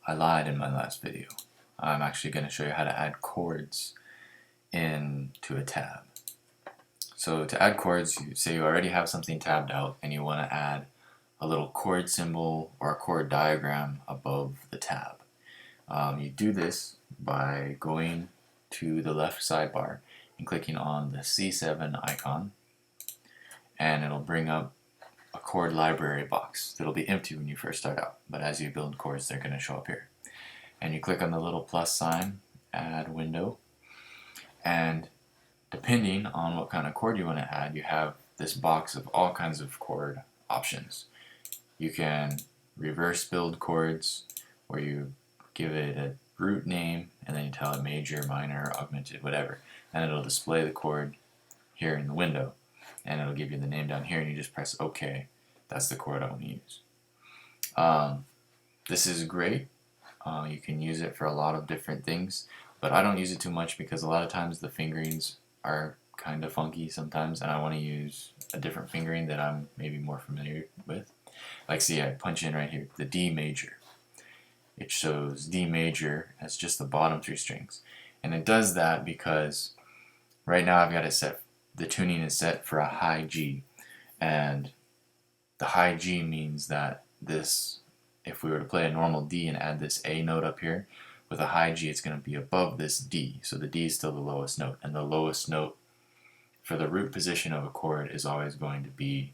I lied in my last video. I'm actually going to show you how to add chords into a tab. So to add chords, you say you already have something tabbed out and you want to add a little chord symbol or a chord diagram above the tab. You do this by going to the left sidebar and clicking on the C7 icon, and it'll bring up a chord library box that'll be empty when you first start out, but as you build chords they're going to show up here. And you click on the little plus sign, add window, and depending on what kind of chord you want to add, you have this box of all kinds of chord options. You can reverse build chords where you give it a root name and then you tell it major, minor, augmented, whatever, and it'll display the chord here in the window, and it'll give you the name down here, and you just press OK. That's the chord I want to use. This is great. You can use it for a lot of different things, but I don't use it too much because a lot of times the fingerings are kind of funky sometimes, and I want to use a different fingering that I'm maybe more familiar with. Like, see, I punch in right here, the D major. It shows D major as just the bottom three strings, and it does that because right now I've got it set, the tuning is set for a high G, and the high G means that this, if we were to play a normal D and add this A note up here, with a high G it's going to be above this D, so the D is still the lowest note, and the lowest note for the root position of a chord is always going to be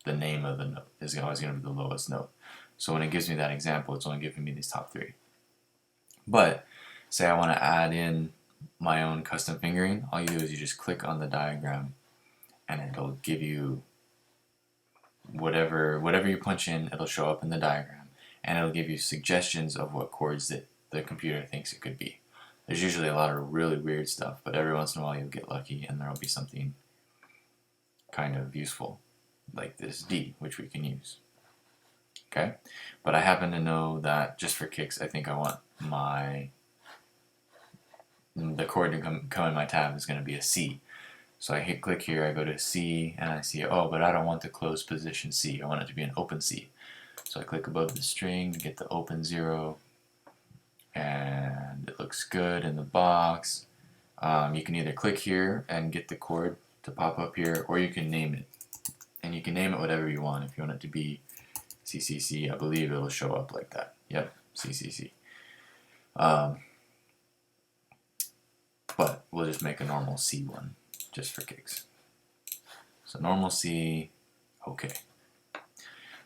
the name of the note, is always going to be the lowest note. So when it gives me that example, it's only giving me these top three. But say I want to add in my own custom fingering, all you do is you just click on the diagram and it'll give you whatever you punch in, it'll show up in the diagram, and it'll give you suggestions of what chords that the computer thinks it could be. There's usually a lot of really weird stuff, but every once in a while you'll get lucky and there'll be something kind of useful, like this D, which we can use. Okay, but I happen to know that just for kicks, I think I want the chord to come in my tab is going to be a C. So I hit click here, I go to C, and I see, oh, but I don't want the closed position C. I want it to be an open C. So I click above the string to get the open 0, and it looks good in the box. You can either click here and get the chord to pop up here, or you can name it. And you can name it whatever you want. If you want it to be CCC, I believe it'll show up like that. Yep, CCC. But we'll just make a normal C one, just for kicks. So normal C, OK.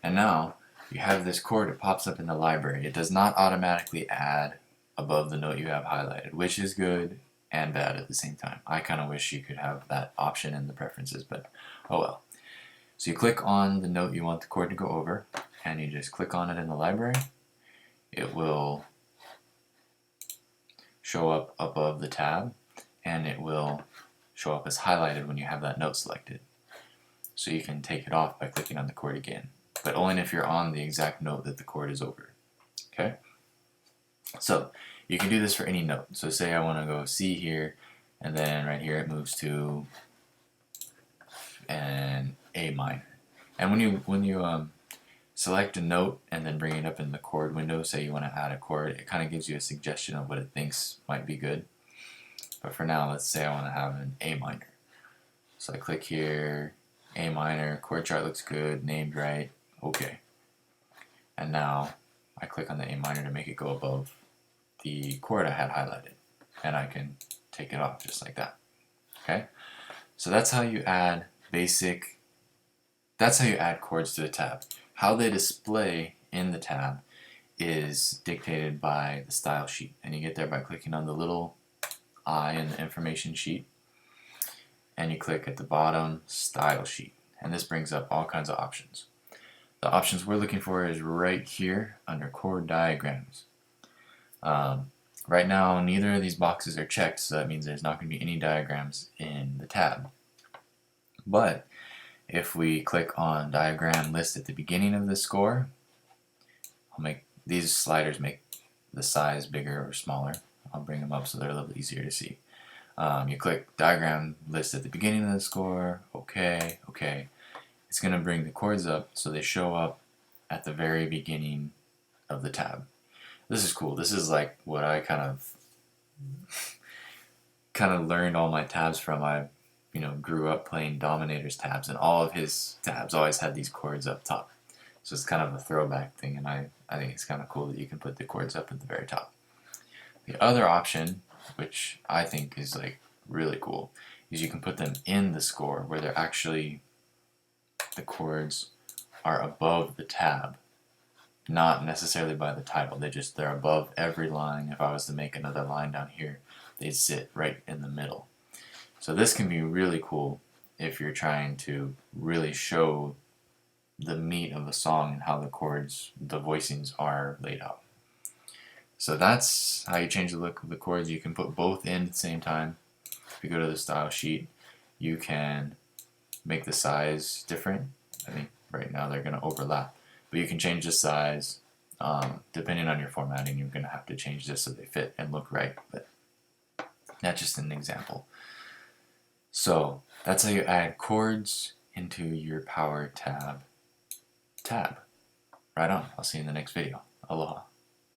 And now you have this chord, it pops up in the library. It does not automatically add above the note you have highlighted, which is good and bad at the same time. I kind of wish you could have that option in the preferences, but oh well. So you click on the note you want the chord to go over, and you just click on it in the library. It will show up above the tab, and it will show up as highlighted when you have that note selected. So you can take it off by clicking on the chord again, but only if you're on the exact note that the chord is over. Okay? So you can do this for any note. So say I want to go C here, and then right here it moves to an A minor. And when you select a note and then bring it up in the chord window, say you want to add a chord, it kind of gives you a suggestion of what it thinks might be good. But for now, let's say I want to have an A minor. So I click here, A minor, chord chart looks good, named right, OK. And now I click on the A minor to make it go above the chord I had highlighted, and I can take it off just like that. Okay? So that's how you add chords to the tab. How they display in the tab is dictated by the style sheet, and you get there by clicking on the little I in the information sheet, and you click at the bottom style sheet, and this brings up all kinds of options. The options we're looking for is right here under chord diagrams. Right now neither of these boxes are checked, so that means there's not going to be any diagrams in the tab. But if we click on diagram list at the beginning of the score, I'll make these sliders make the size bigger or smaller. I'll bring them up so they're a little easier to see. You click diagram list at the beginning of the score, OK, OK. It's going to bring the chords up so they show up at the very beginning of the tab. This is cool. This is like what I kind of learned all my tabs from. I grew up playing Dominator's tabs, and all of his tabs always had these chords up top. So it's kind of a throwback thing, and I think it's kind of cool that you can put the chords up at the very top. The other option, which I think is like really cool, is you can put them in the score where they're actually, the chords are above the tab, not necessarily by the title. They're above every line. If I was to make another line down here, they'd sit right in the middle. So this can be really cool if you're trying to really show the meat of the song and how the chords, the voicings are laid out. So that's how you change the look of the chords. You can put both in at the same time. If you go to the style sheet, you can make the size different. I think right now they're going to overlap, but you can change the size depending on your formatting. You're going to have to change this so they fit and look right, but that's just an example. So that's how you add chords into your Power tab. Right on. I'll see you in the next video. Aloha.